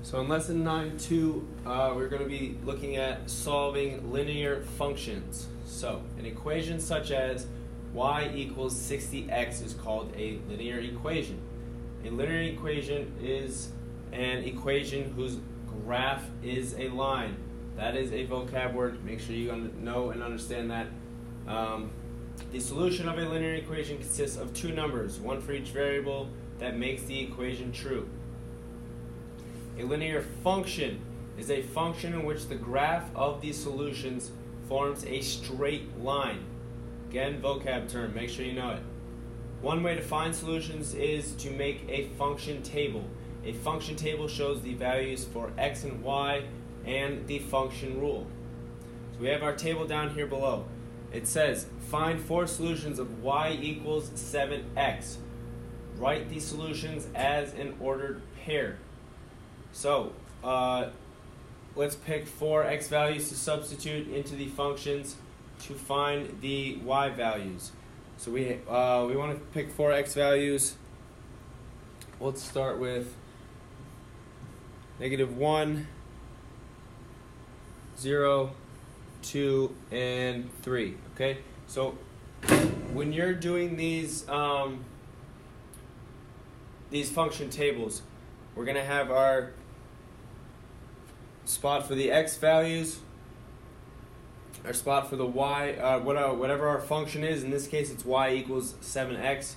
So in lesson 9.2, we're going to be looking at solving linear functions. So an equation such as y equals 60x is called a linear equation. A linear equation is an equation whose graph is a line. That is a vocab word. Make sure you know and understand that. The solution of a linear equation consists of two numbers, one for each variable, that makes the equation true. A linear function is a function in which the graph of the solutions forms a straight line. Again, vocab term, make sure you know it. One way to find solutions is to make a function table. A function table shows the values for x and y and the function rule. So we have our table down here below. It says, find four solutions of y equals 7x. Write the solutions as an ordered pair. So, let's pick four x values to substitute into the functions to find the y values. So we want to pick four x values. Let's start with -1, 0, 2, and 3. Okay, so when you're doing these function tables, we're going to have our spot for the x values, our spot for the y, whatever our function is. In this case, it's y equals 7x.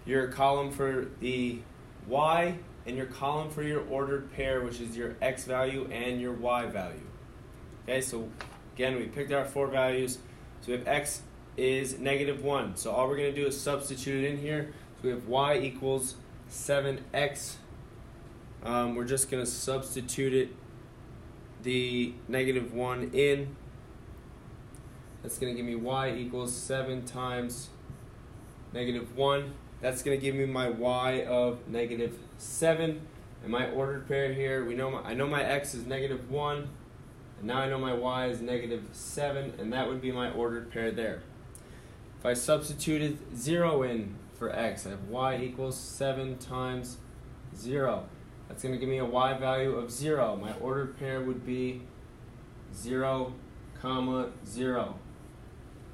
Your column for the y, and your column for your ordered pair, which is your x value and your y value. Okay, so again, we picked our four values. So we have x is -1. So all we're going to do is substitute it in here. So we have y equals 7x. We're just going to substitute it, the -1 in. That's going to give me y equals 7 times -1. That's going to give me my y of -7. And my ordered pair here, I know my x is -1. And now I know my y is -7. And that would be my ordered pair there. If I substituted 0 in for x, I have y equals 7 times 0. That's going to give me a y value of 0. My ordered pair would be 0, 0.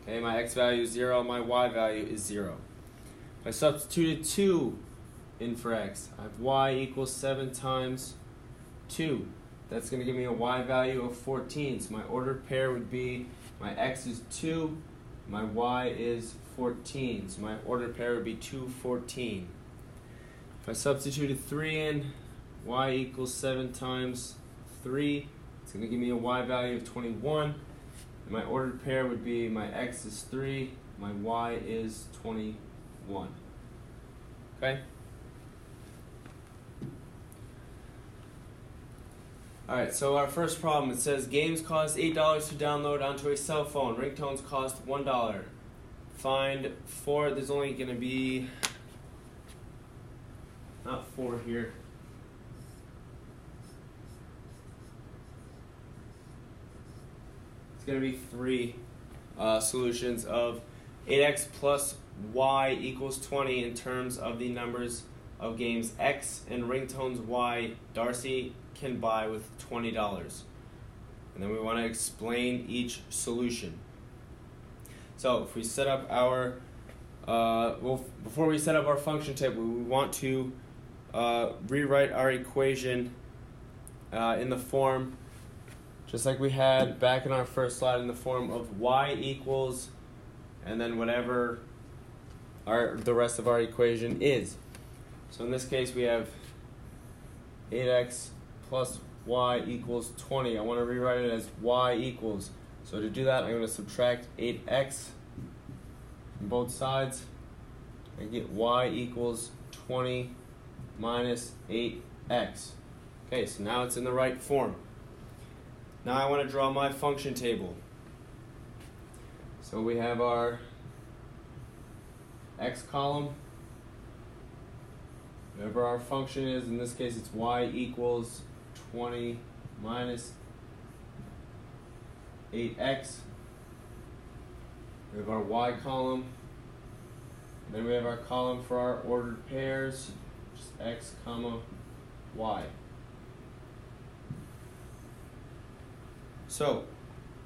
Okay, my x value is 0, my y value is 0. If I substituted 2 in for x, I have y equals 7 times 2. That's going to give me a y value of 14. So my ordered pair would be, my x is 2, my y is 14. So my ordered pair would be 2, 14. If I substituted 3 in, y equals 7 times 3. It's going to give me a y value of 21. And my ordered pair would be, my x is 3, my y is 21. Okay? Alright, so our first problem, it says games cost $8 to download onto a cell phone. Ringtones cost $1. Find four. There's only going to be not 4 here. It's going to be 3 solutions of 8x plus y equals 20 in terms of the numbers of games x and ringtones y Darcy can buy with $20. And then we want to explain each solution. So if we set up our, before we set up our function table, we want to rewrite our equation in the form, just like we had back in our first slide, in the form of y equals, and then whatever the rest of our equation is. So in this case, we have 8x plus y equals 20. I want to rewrite it as y equals. So to do that, I'm going to subtract 8x from both sides. I get y equals 20 minus 8x. Okay, so now it's in the right form. Now I want to draw my function table. So we have our x column, whatever our function is. In this case, it's y equals 20 minus 8x. We have our y column. And then we have our column for our ordered pairs, which is x comma y. So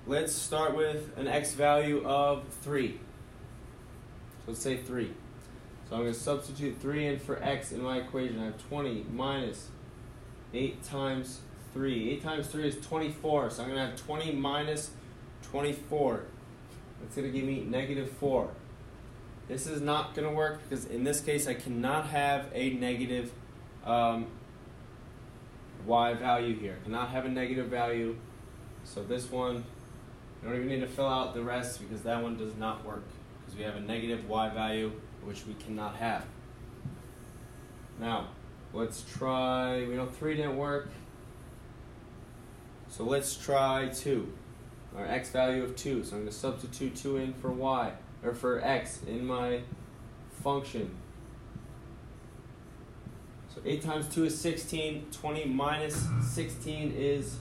let's start with an x value of 3. So let's say 3. So I'm going to substitute 3 in for x in my equation. I have 20 minus 8 times 3. 8 times 3 is 24. So I'm going to have 20 minus 24. That's going to give me negative 4. This is not going to work because in this case I cannot have a negative y value here. I cannot have a negative value. So this one, you don't even need to fill out the rest because that one does not work because we have a negative y value which we cannot have. Now, let's try, we know 3 didn't work. So let's try 2. Our x value of 2. So I'm going to substitute 2 in for y, or for x in my function. So 8 times 2 is 16. 20 minus 16 is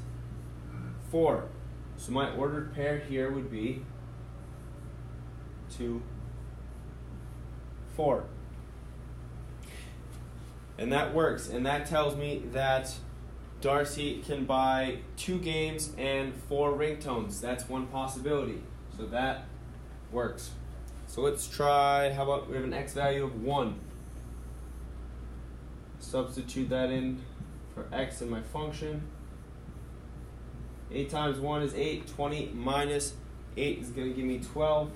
4. So my ordered pair here would be 2, 4. And that works. And that tells me that Darcy can buy 2 games and 4 ringtones. That's one possibility. So that works. So let's try, how about we have an x value of 1. Substitute that in for x in my function. 8 times 1 is 8. 20 minus 8 is going to give me 12.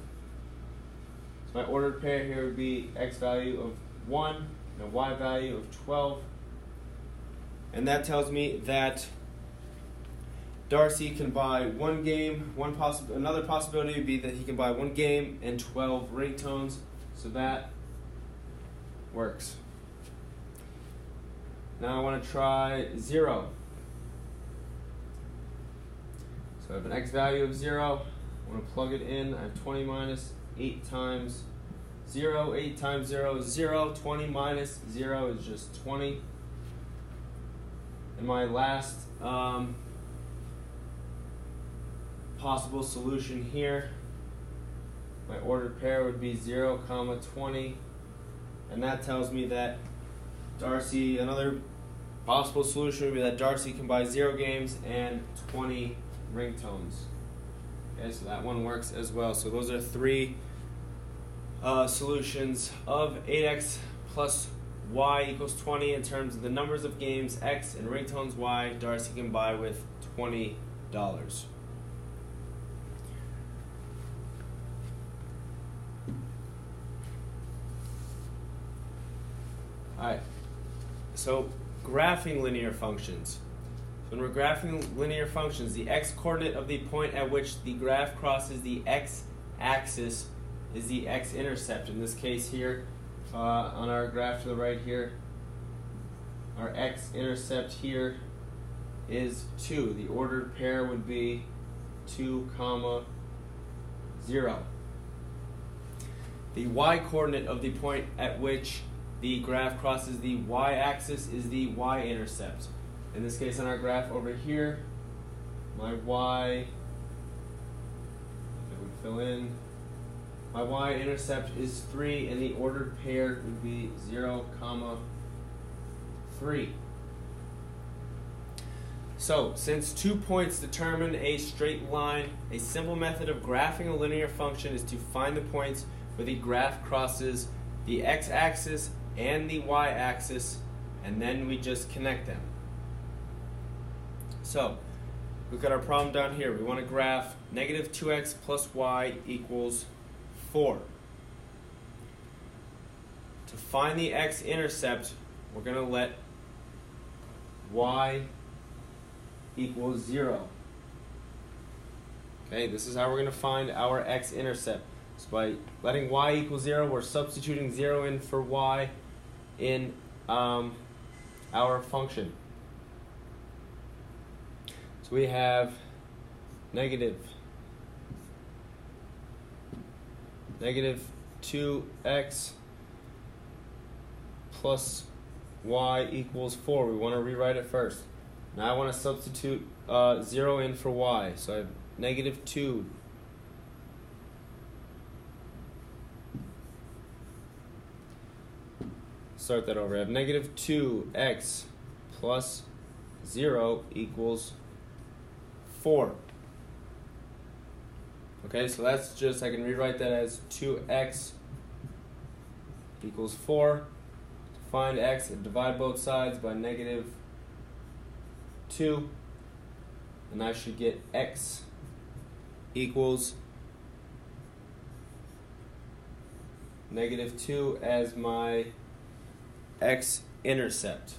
So my ordered pair here would be x value of 1 and a y value of 12. And that tells me that Darcy can buy 1 game. Another possibility would be that he can buy 1 game and 12 ringtones. So that works. Now I want to try 0. So I have an x value of 0. I want to plug it in. I have 20 minus 8 times 0. 8 times 0 is 0. 20 minus 0 is just 20. And my last possible solution here, my ordered pair would be 0, 20. And that tells me that Darcy, another possible solution would be that Darcy can buy 0 games and 20 ringtones. Okay, so that one works as well. So those are 3 solutions of 8x plus y equals 20 in terms of the numbers of games x and ringtones y Darcy can buy with $20. Alright, so graphing linear functions. When we're graphing linear functions, the x-coordinate of the point at which the graph crosses the x-axis is the x-intercept. In this case here, on our graph to the right here, our x-intercept here is 2. The ordered pair would be 2, 0. The y-coordinate of the point at which the graph crosses the y-axis is the y-intercept. In this case, on our graph over here, my y, if it would fill in, my y-intercept is 3, and the ordered pair would be 0, 3. So, since 2 points determine a straight line, a simple method of graphing a linear function is to find the points where the graph crosses the x-axis and the y-axis, and then we just connect them. So, we've got our problem down here. We want to graph negative 2x plus y equals 4. To find the x-intercept, we're going to let y equals 0. Okay, this is how we're going to find our x-intercept. So by letting y equal 0, we're substituting 0 in for y in our function. So we have negative 2x plus y equals 4. We want to rewrite it first. Now I want to substitute 0 in for y. So I have negative 2 start that over. I have negative 2x plus 0 equals 4. Okay, so that's just, I can rewrite that as 2x equals 4. To find x, and divide both sides by negative 2. And I should get x equals negative 2 as my x-intercept.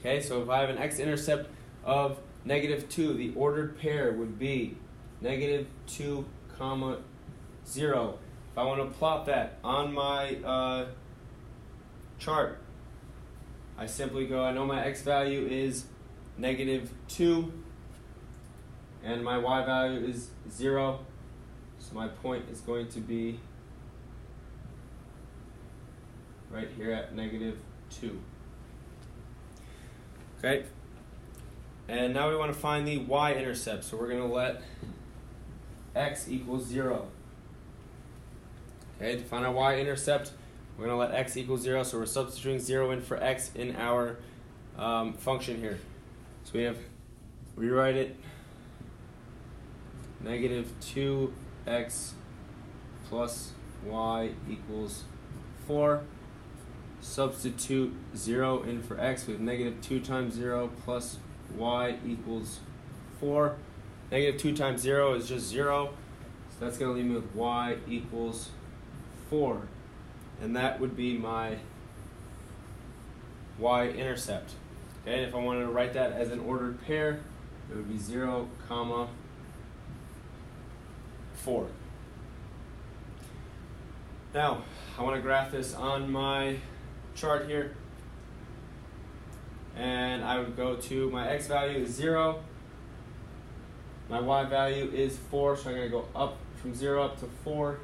Okay, so if I have an x-intercept of negative 2, the ordered pair would be negative 2, comma 0. If I want to plot that on my chart, I simply go, I know my x value is negative 2, and my y value is 0, so my point is going to be right here at negative 2. Okay, and now we want to find the y-intercept, so we're going to let x equals 0. Okay, to find our y-intercept, we're going to let x equal 0, so we're substituting 0 in for x in our function here. So we have, rewrite it, negative 2x plus y equals 4. Substitute 0 in for x with negative 2 times 0 plus y equals 4. Negative 2 times 0 is just 0, so that's going to leave me with y equals 4. And that would be my y-intercept. Okay, and if I wanted to write that as an ordered pair, it would be 0, comma 4. Now, I want to graph this on my chart here, and I would go to my x value is 0, my y value is 4, so I'm going to go up from 0 up to 4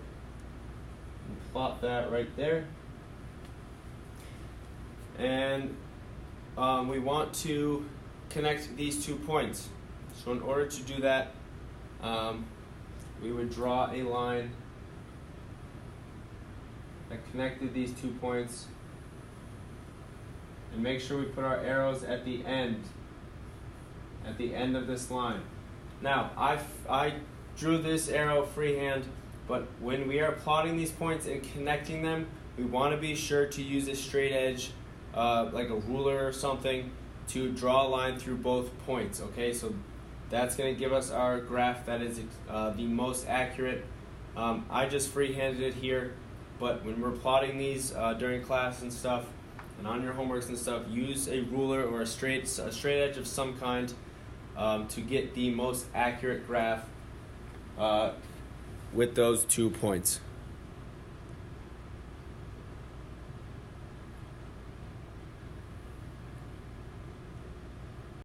and plot that right there. And we want to connect these 2 points, so in order to do that, we would draw a line that connected these 2 points, and make sure we put our arrows at the end of this line. Now, I drew this arrow freehand, but when we are plotting these points and connecting them, we want to be sure to use a straight edge, like a ruler or something, to draw a line through both points. Okay, so that's going to give us our graph that is the most accurate. I just freehanded it here, but when we're plotting these during class and stuff, and on your homeworks and stuff, use a ruler or a straight edge of some kind to get the most accurate graph with those 2 points.